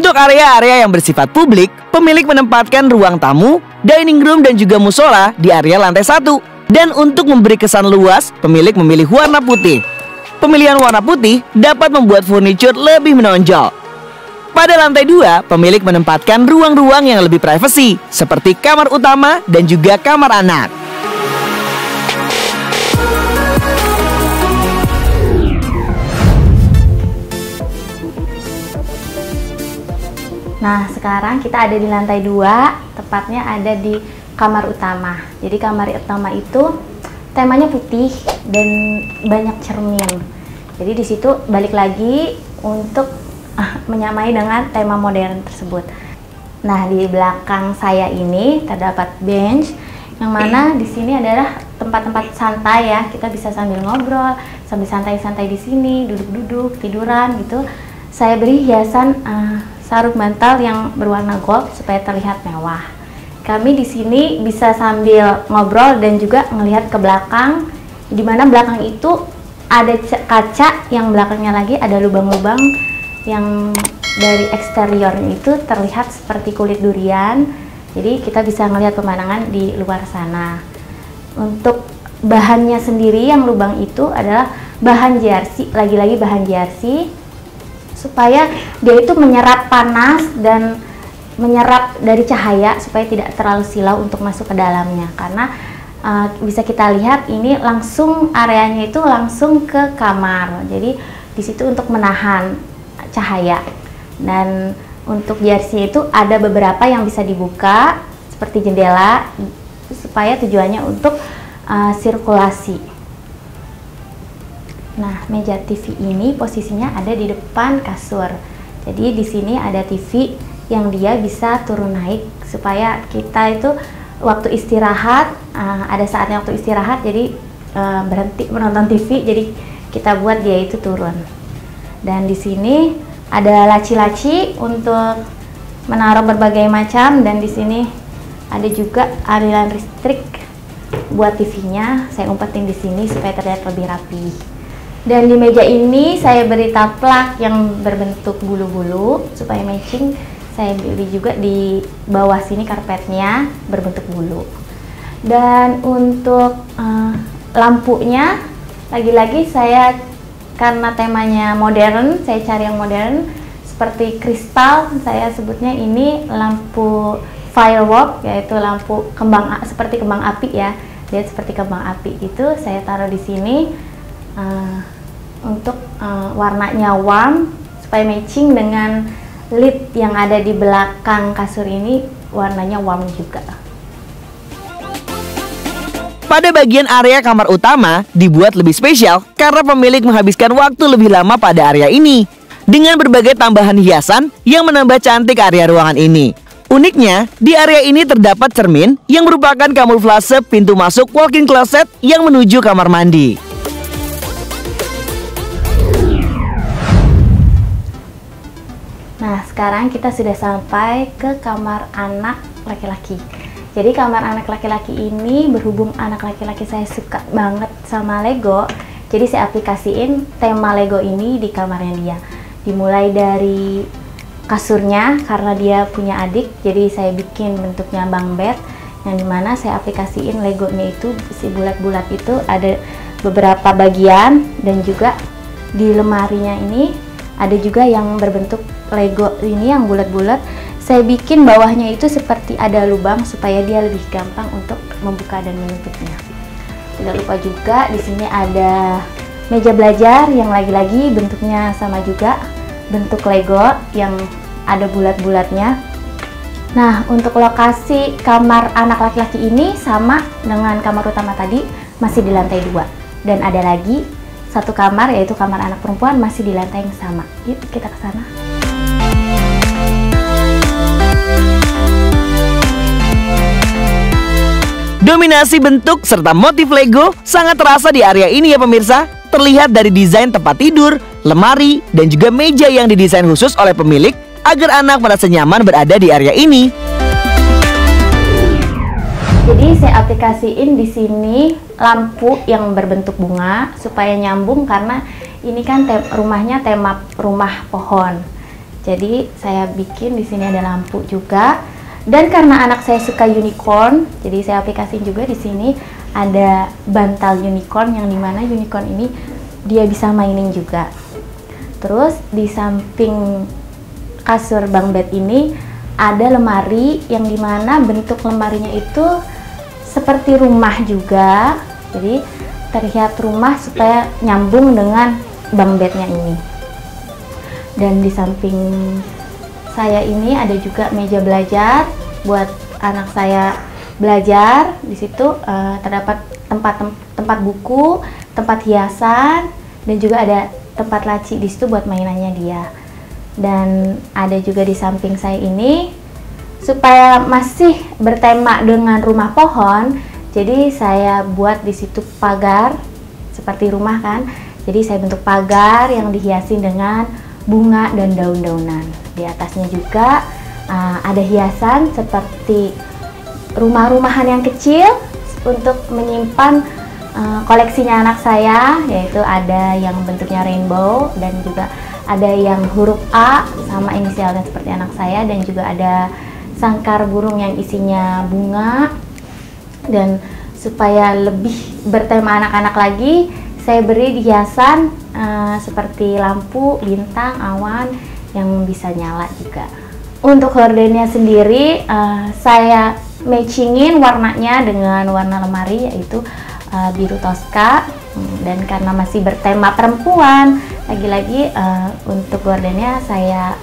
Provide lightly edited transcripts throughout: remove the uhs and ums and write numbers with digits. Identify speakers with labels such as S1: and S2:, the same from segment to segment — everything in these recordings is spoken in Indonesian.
S1: Untuk area-area yang bersifat publik, pemilik menempatkan ruang tamu, dining room dan juga musola di area lantai 1. Dan untuk memberi kesan luas, pemilik memilih warna putih. Pemilihan warna putih dapat membuat furniture lebih menonjol. Pada lantai 2, pemilik menempatkan ruang-ruang yang lebih privasi, seperti kamar utama dan juga kamar anak.
S2: Nah, sekarang kita ada di lantai 2, tepatnya ada di kamar utama. Jadi kamar utama itu temanya putih dan banyak cermin. Jadi di situ balik lagi untuk menyamai dengan tema modern tersebut. Nah, di belakang saya ini terdapat bench yang mana di sini adalah tempat-tempat santai ya. Kita bisa sambil ngobrol, sambil santai-santai di sini, duduk-duduk, tiduran gitu. Saya beri hiasan sarung bantal yang berwarna gold supaya terlihat mewah. Kami di sini bisa sambil ngobrol dan juga melihat ke belakang, di mana belakang itu ada kaca, yang belakangnya lagi ada lubang-lubang yang dari eksteriornya itu terlihat seperti kulit durian. Jadi kita bisa melihat pemandangan di luar sana. Untuk bahannya sendiri yang lubang itu adalah bahan jersey, lagi-lagi bahan jersey, supaya dia itu menyerap panas dan menyerap dari cahaya supaya tidak terlalu silau untuk masuk ke dalamnya. Karena bisa kita lihat ini langsung areanya itu langsung ke kamar. Jadi di situ untuk menahan cahaya. Dan untuk jersey itu ada beberapa yang bisa dibuka seperti jendela supaya tujuannya untuk sirkulasi. Nah, meja TV ini posisinya ada di depan kasur. Jadi di sini ada TV yang dia bisa turun naik supaya kita itu waktu istirahat, ada saatnya waktu istirahat, jadi berhenti menonton TV, jadi kita buat dia itu turun. Dan di sini ada laci-laci untuk menaruh berbagai macam, dan di sini ada juga aliran listrik buat TV-nya. Saya umpetin di sini supaya terlihat lebih rapi. Dan di meja ini saya beri taplak yang berbentuk bulu-bulu supaya matching. Saya beli juga di bawah sini karpetnya berbentuk bulu. Dan untuk lampunya, lagi-lagi saya karena temanya modern, saya cari yang modern seperti kristal. Saya sebutnya ini lampu firework, yaitu lampu kembang, seperti kembang api ya. Dia seperti kembang api itu saya taruh di sini. Untuk warnanya warm supaya matching dengan lid yang ada di belakang kasur ini, warnanya warm juga.
S1: Pada bagian area kamar utama dibuat lebih spesial karena pemilik menghabiskan waktu lebih lama pada area ini dengan berbagai tambahan hiasan yang menambah cantik area ruangan ini. Uniknya, di area ini terdapat cermin yang merupakan kamuflase pintu masuk walk-in closet yang menuju kamar mandi.
S2: Nah, sekarang kita sudah sampai ke kamar anak laki-laki. Jadi kamar anak laki-laki ini, berhubung anak laki-laki saya suka banget sama Lego, jadi saya aplikasiin tema Lego ini di kamarnya dia. Dimulai dari kasurnya, karena dia punya adik, jadi saya bikin bentuknya bunk bed, yang dimana saya aplikasiin Legonya itu, si bulat-bulat itu ada beberapa bagian, dan juga di lemarinya ini ada juga yang berbentuk Lego ini yang bulat-bulat. Saya bikin bawahnya itu seperti ada lubang supaya dia lebih gampang untuk membuka dan menutupnya. Tidak lupa juga di sini ada meja belajar yang lagi-lagi bentuknya sama juga, bentuk Lego yang ada bulat-bulatnya. Nah, untuk lokasi kamar anak laki-laki ini sama dengan kamar utama tadi, masih di lantai 2. Dan ada lagi satu kamar, yaitu kamar anak perempuan, masih di lantai yang sama. Yuk kita ke sana.
S1: Dominasi bentuk serta motif Lego sangat terasa di area ini ya pemirsa. Terlihat dari desain tempat tidur, lemari, dan juga meja yang didesain khusus oleh pemilik agar anak merasa nyaman berada di area ini.
S2: Jadi saya aplikasiin di sini lampu yang berbentuk bunga supaya nyambung, karena ini kan rumahnya tema rumah pohon. Jadi saya bikin di sini ada lampu juga. Dan karena anak saya suka unicorn, jadi saya aplikasiin juga di sini ada bantal unicorn yang dimana unicorn ini dia bisa mainin juga. Terus di samping kasur bunk bed ini ada lemari yang dimana bentuk lemarinya itu seperti rumah juga. Jadi terlihat rumah supaya nyambung dengan bunk bednya ini. Dan di samping saya ini ada juga meja belajar buat anak saya belajar. Di situ terdapat tempat buku, tempat hiasan, dan juga ada tempat laci di situ buat mainannya dia. Dan ada juga di samping saya ini supaya masih bertema dengan rumah pohon. Jadi saya buat di situ pagar seperti rumah kan. Jadi saya bentuk pagar yang dihiasi dengan bunga dan daun-daunan. Di atasnya juga ada hiasan seperti rumah-rumahan yang kecil untuk menyimpan koleksinya anak saya, yaitu ada yang bentuknya rainbow dan juga ada yang huruf A sama inisialnya seperti anak saya, dan juga ada sangkar burung yang isinya bunga. Dan supaya lebih bertema anak-anak lagi, saya beri hiasan seperti lampu, bintang, awan yang bisa nyala juga. Untuk hordennya sendiri saya matchingin warnanya dengan warna lemari, yaitu biru Tosca. Dan karena masih bertema perempuan, lagi-lagi untuk gordennya saya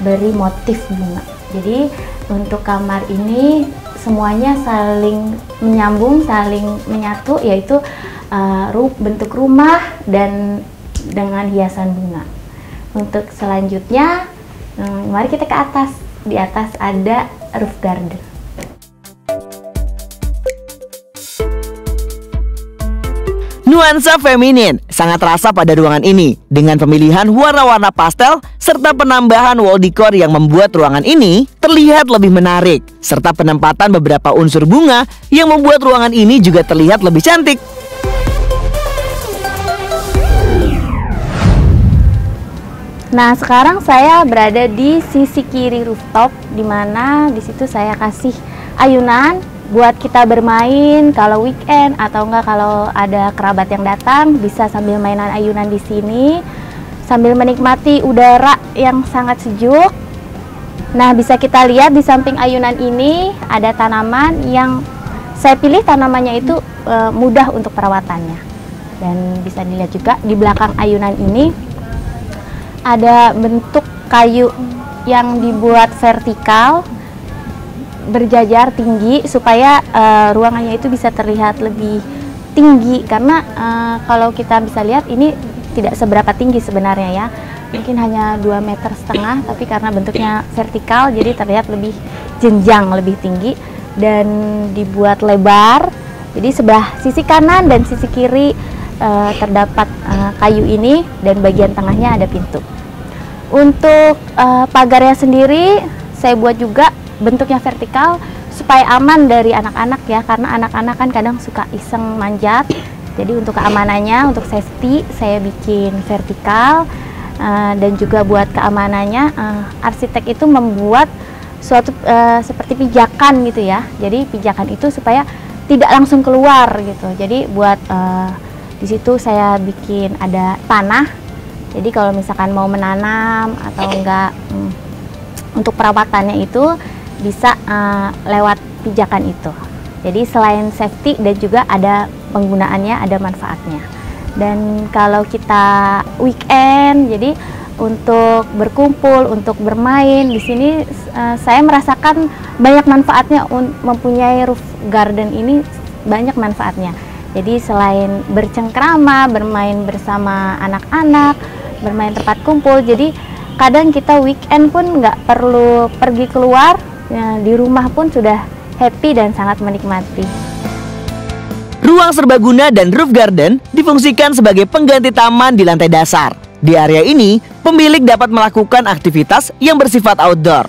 S2: beri motif bunga. Jadi untuk kamar ini semuanya saling menyambung, saling menyatu, yaitu bentuk rumah dan dengan hiasan bunga. Untuk selanjutnya, mari kita ke atas. Di atas ada roof garden.
S1: Nuansa feminin sangat terasa pada ruangan ini dengan pemilihan warna-warna pastel serta penambahan wall decor yang membuat ruangan ini terlihat lebih menarik, serta penempatan beberapa unsur bunga yang membuat ruangan ini juga terlihat lebih cantik.
S2: Nah, sekarang saya berada di sisi kiri rooftop, di mana di situ saya kasih ayunan buat kita bermain kalau weekend atau enggak kalau ada kerabat yang datang, bisa sambil mainan ayunan di sini sambil menikmati udara yang sangat sejuk. Nah, bisa kita lihat di samping ayunan ini ada tanaman yang saya pilih tanamannya itu mudah untuk perawatannya. Dan bisa dilihat juga di belakang ayunan ini ada bentuk kayu yang dibuat vertikal berjajar tinggi supaya ruangannya itu bisa terlihat lebih tinggi, karena kalau kita bisa lihat ini tidak seberapa tinggi sebenarnya ya, mungkin hanya 2,5 meter, tapi karena bentuknya vertikal jadi terlihat lebih jenjang, lebih tinggi dan dibuat lebar. Jadi sebelah sisi kanan dan sisi kiri terdapat kayu ini, dan bagian tengahnya ada pintu. Untuk pagarnya sendiri saya buat juga bentuknya vertikal supaya aman dari anak-anak ya, karena anak-anak kan kadang suka iseng manjat. Jadi untuk keamanannya, untuk safety saya bikin vertikal, dan juga buat keamanannya arsitek itu membuat suatu seperti pijakan gitu ya. Jadi pijakan itu supaya tidak langsung keluar gitu. Jadi buat di situ saya bikin ada tanah. Jadi kalau misalkan mau menanam atau enggak untuk perawatannya itu bisa lewat pijakan itu. Jadi selain safety dan juga ada penggunaannya, ada manfaatnya. Dan kalau kita weekend, jadi untuk berkumpul, untuk bermain di sini saya merasakan banyak manfaatnya. Mempunyai roof garden ini banyak manfaatnya. Jadi selain bercengkrama, bermain bersama anak-anak, bermain tempat kumpul, jadi kadang kita weekend pun nggak perlu pergi keluar, ya, di rumah pun sudah happy dan sangat menikmati.
S1: Ruang serbaguna dan roof garden difungsikan sebagai pengganti taman di lantai dasar. Di area ini, pemilik dapat melakukan aktivitas yang bersifat outdoor.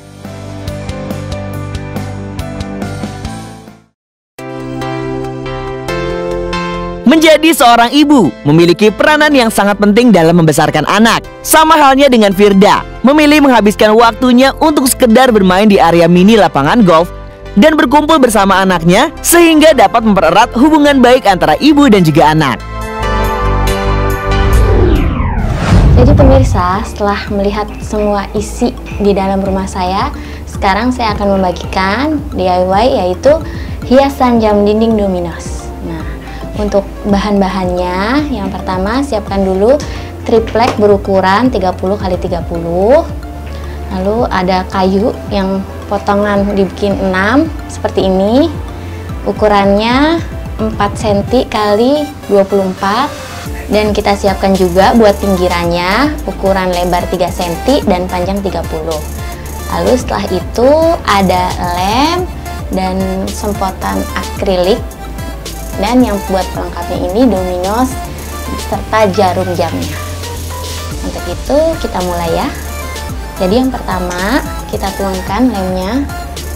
S1: Menjadi seorang ibu memiliki peranan yang sangat penting dalam membesarkan anak. Sama halnya dengan Firda, memilih menghabiskan waktunya untuk sekedar bermain di area mini lapangan golf dan berkumpul bersama anaknya sehingga dapat mempererat hubungan baik antara ibu dan juga anak.
S2: Jadi pemirsa, setelah melihat semua isi di dalam rumah saya, sekarang saya akan membagikan DIY yaitu hiasan jam dinding Domino's. Nah, untuk bahan-bahannya, yang pertama siapkan dulu triplek berukuran 30 x 30. Lalu ada kayu yang potongan dibikin 6 seperti ini. Ukurannya 4 cm x 24. Dan kita siapkan juga buat pinggirannya ukuran lebar 3 cm dan panjang 30. Lalu setelah itu ada lem dan semprotan akrilik. Dan yang buat pelengkapnya ini Domino's serta jarum jamnya. Untuk itu kita mulai ya. Jadi yang pertama kita tuangkan lemnya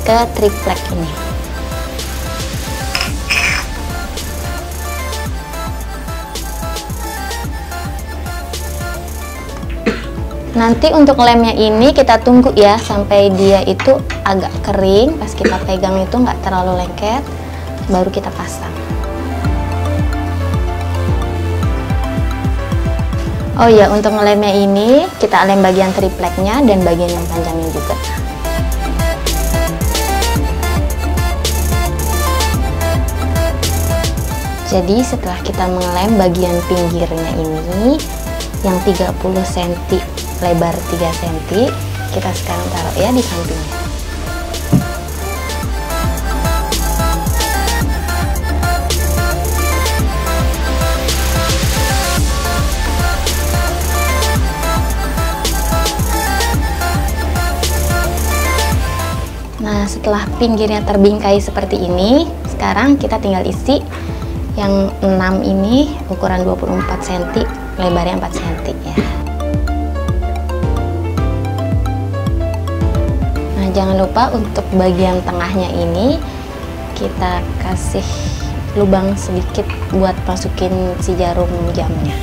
S2: ke triplek ini. Nanti untuk lemnya ini kita tunggu ya sampai dia itu agak kering. Pas kita pegang itu nggak terlalu lengket, baru kita pasang. Oh ya, untuk ngelemnya ini kita lem bagian tripleknya dan bagian yang panjangnya juga. Jadi setelah kita mengelem bagian pinggirnya ini yang 30 cm lebar 3 cm, kita sekarang taruh ya di sampingnya. Nah, setelah pinggirnya terbingkai seperti ini, sekarang kita tinggal isi yang 6 ini ukuran 24 cm, lebarnya 4 cm ya. Nah, jangan lupa untuk bagian tengahnya ini kita kasih lubang sedikit buat masukin si jarum jamnya.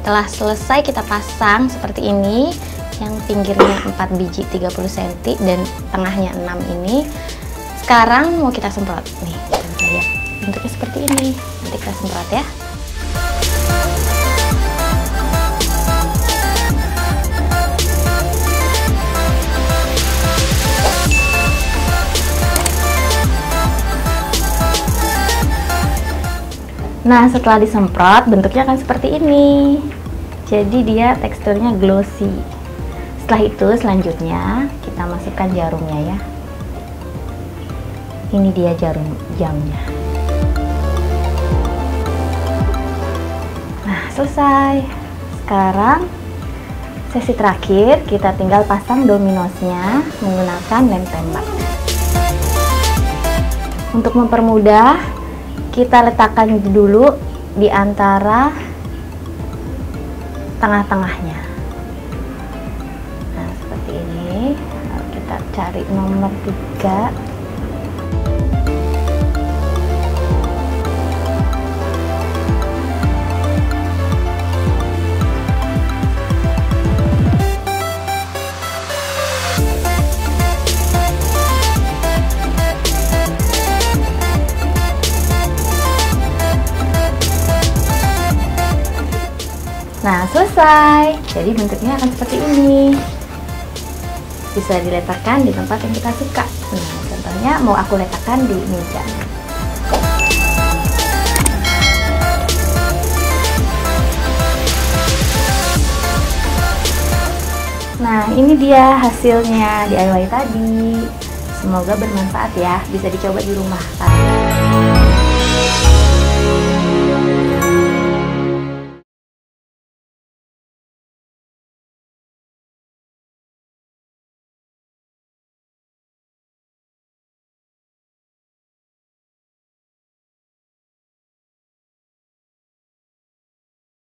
S2: Setelah selesai kita pasang seperti ini, yang pinggirnya 4 biji 30 cm dan tengahnya 6 ini. Sekarang mau kita semprot. Nih, kita bisa lihat bentuknya seperti ini. Nanti kita semprot ya. Nah, setelah disemprot bentuknya akan seperti ini. Jadi dia teksturnya glossy. Setelah itu selanjutnya kita masukkan jarumnya ya. Ini dia jarum jamnya. Nah, selesai. Sekarang sesi terakhir kita tinggal pasang Domino'snya menggunakan lem tembak. Untuk mempermudah, kita letakkan dulu di antara tengah-tengahnya. Nah, seperti ini. Lalu kita cari nomor 3. Nah, selesai. Jadi bentuknya akan seperti ini. Bisa diletakkan di tempat yang kita suka. Nah, contohnya mau aku letakkan di meja. Nah, ini dia hasilnya DIY tadi. Semoga bermanfaat ya. Bisa dicoba di rumah.